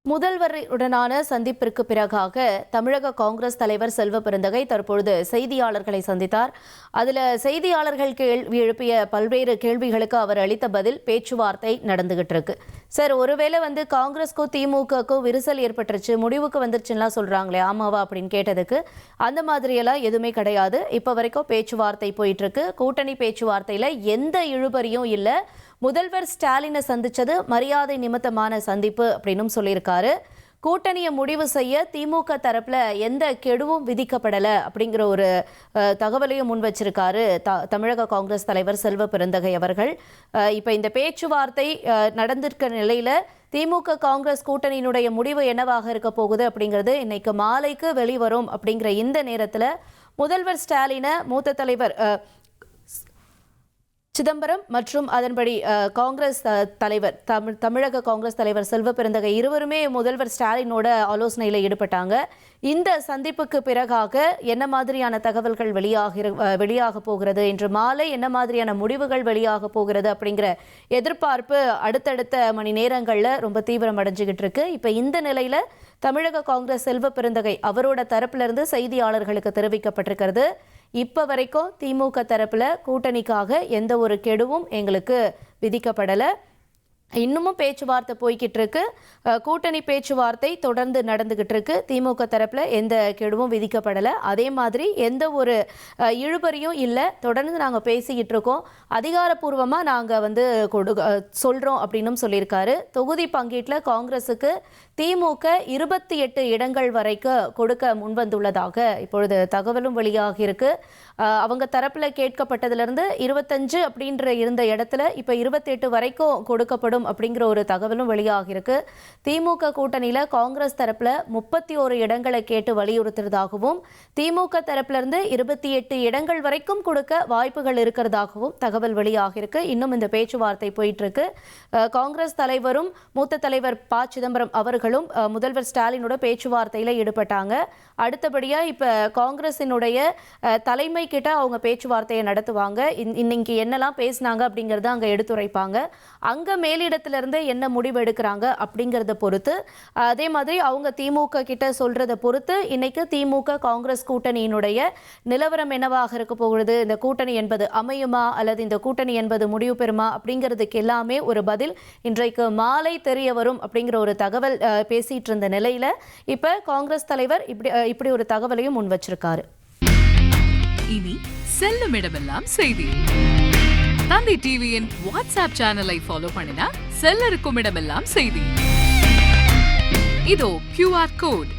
முதல்வருடனான சந்திப்பிற்கு பிறகாக தமிழக காங்கிரஸ் தலைவர் செல்வ பெருந்தகை தற்பொழுது செய்தியாளர்களை சந்தித்தார். அதில் செய்தியாளர்கள் கேள்வி எழுப்பிய பல்வேறு கேள்விகளுக்கு அவர் அளித்த பதில் பேச்சுவார்த்தை நடந்துகிட்டு இருக்கு. சார், ஒருவேளை காங்கிரஸ்க்கும் திமுகக்கும் விரிசல் ஏற்பட்டுருச்சு, முடிவுக்கு வந்துருச்சுன்னா சொல்றாங்களே, ஆமாவா அப்படின்னு கேட்டதுக்கு அந்த மாதிரியெல்லாம் எதுவுமே கிடையாது. இப்போ வரைக்கும் பேச்சுவார்த்தை போயிட்டு இருக்கு. கூட்டணி பேச்சுவார்த்தையில் எந்த இழுபறியும் இல்லை. முதல்வர் ஸ்டாலினை சந்திச்சது மரியாதை நிமித்தமான சந்திப்பு அப்படின்னு சொல்லியிருக்காரு. கூட்டணியை முடிவு செய்ய திமுக தரப்புல எந்த கெடுவும் விதிக்கப்படலை அப்படிங்கிற ஒரு தகவலையும் முன் வச்சிருக்காரு தமிழக காங்கிரஸ் தலைவர் செல்வ பெருந்தகை அவர்கள். இப்போ இந்த பேச்சுவார்த்தை நடந்திருக்க நிலையில திமுக காங்கிரஸ் கூட்டணியினுடைய முடிவு என்னவாக இருக்க போகுது அப்படிங்கிறது இன்னைக்கு மாலைக்கு வெளிவரும். அப்படிங்கிற இந்த நேரத்தில் முதல்வர் ஸ்டாலினை மூத்த தலைவர் சிதம்பரம் மற்றும் அதன்படி காங்கிரஸ் தலைவர் தமிழக காங்கிரஸ் தலைவர் செல்வ பெருந்தகை இருவருமே முதல்வர் ஸ்டாலினோட ஆலோசனையில் ஈடுபட்டாங்க. இந்த சந்திப்புக்கு பிறகாக என்ன மாதிரியான தகவல்கள் வெளியாக போகிறது, இன்று மாலை என்ன மாதிரியான முடிவுகள் வெளியாக போகிறது அப்படிங்கிற எதிர்பார்ப்பு அடுத்தடுத்த மணி நேரங்களில் ரொம்ப தீவிரம் அடைஞ்சுக்கிட்டு இருக்கு. இப்போ இந்த நிலையில் தமிழக காங்கிரஸ் செல்வ பெருந்தகை அவரோட தரப்பிலிருந்து செய்தியாளர்களுக்கு தெரிவிக்கப்பட்டிருக்கிறது, இப்போ வரைக்கும் திமுக தரப்புல கூட்டணிக்காக எந்த ஒரு கெடுவும் எங்களுக்கு விதிக்கப்படலை. இன்னமும் பேச்சுவார்த்தை போய்கிட்டு இருக்கு. கூட்டணி பேச்சுவார்த்தை தொடர்ந்து நடந்துகிட்டு இருக்கு. திமுக தரப்புல எந்த கெடுவும் விதிக்கப்படலை. அதே மாதிரி எந்த ஒரு இழுபறியும் இல்லை. தொடர்ந்து நாங்கள் பேசிக்கிட்டு இருக்கோம். அதிகாரப்பூர்வமாக நாங்கள் சொல்கிறோம் அப்படின்னு சொல்லியிருக்காரு. தொகுதி பங்கீட்டில் காங்கிரஸுக்கு திமுக 28 இடங்கள் வரைக்கும் கொடுக்க முன்வந்துள்ளதாக இப்பொழுது தகவலும் வெளியாகியிருக்கு. அவங்க தரப்பில் கேட்கப்பட்டதிலிருந்து 25 அப்படின்ற இருந்த இடத்துல இப்போ 28 வரைக்கும் கொடுக்கப்படும் அப்படிங்கிற ஒரு தகவலும் வெளியாகியிருக்கு. திமுக கூட்டணியில் காங்கிரஸ் தரப்பில் 31 இடங்களை கேட்டு வலியுறுத்துறதாகவும் திமுக தரப்பிலிருந்து 28 இடங்கள் வரைக்கும் கொடுக்க வாய்ப்புகள் இருக்கிறதாகவும் தகவல் வெளியாகியிருக்கு. இன்னும் இந்த பேச்சுவார்த்தை போயிட்டு இருக்கு. காங்கிரஸ் தலைவரும் மூத்த தலைவர் ப. சிதம்பரம் அவர்களும் முதல்வர் ஸ்டாலினோட பேச்சுவார்த்தையில் ஈடுபட்டாங்க. அடுத்தபடியா இப்ப காங்கிரசினுடைய தலைமை கிட்ட அவங்க பேச்சுவார்த்தையை நடத்துவாங்க. இன்னைக்கு என்னெல்லாம் பேசினாங்க அப்படிங்கறத அங்க எடுத்துரைப்பாங்க. அங்க மேலிடத்திலிருந்து என்ன முடிவு எடுக்கிறாங்க அப்படிங்கறத பொறுத்து, அதே மாதிரி அவங்க திமுக கிட்ட சொல்றதை பொறுத்து இன்னைக்கு திமுக காங்கிரஸ் கூட்டணியினுடைய நிலவரம் என்னவாக இருக்க போகிறது, இந்த கூட்டணி என்பது அமையுமா அல்லது இந்த கூட்டணி என்பது முடிவு பெறுமா அப்படிங்கிறதுக்கு எல்லாமே ஒரு பதில் இன்றைக்கு மாலை தெரிய வரும் அப்படிங்கிற ஒரு தகவல் பேசிட்டு இருந்த நிலையில இப்ப காங்கிரஸ் தலைவர் இப்படி ஒரு தகவலையும் முன் வச்சிருக்காரு. இனி செல்லும் இடமெல்லாம் செய்தி. தந்தி டிவியின் வாட்ஸ்அப் சேனலை ஃபாலோ பண்ணினா செல்லருக்கும் இடமெல்லாம் செய்தி. இதோ QR கோட்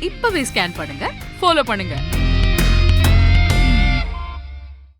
இப்பவே ஸ்கேன் பண்ணுங்க, ஃபாலோ பண்ணுங்க.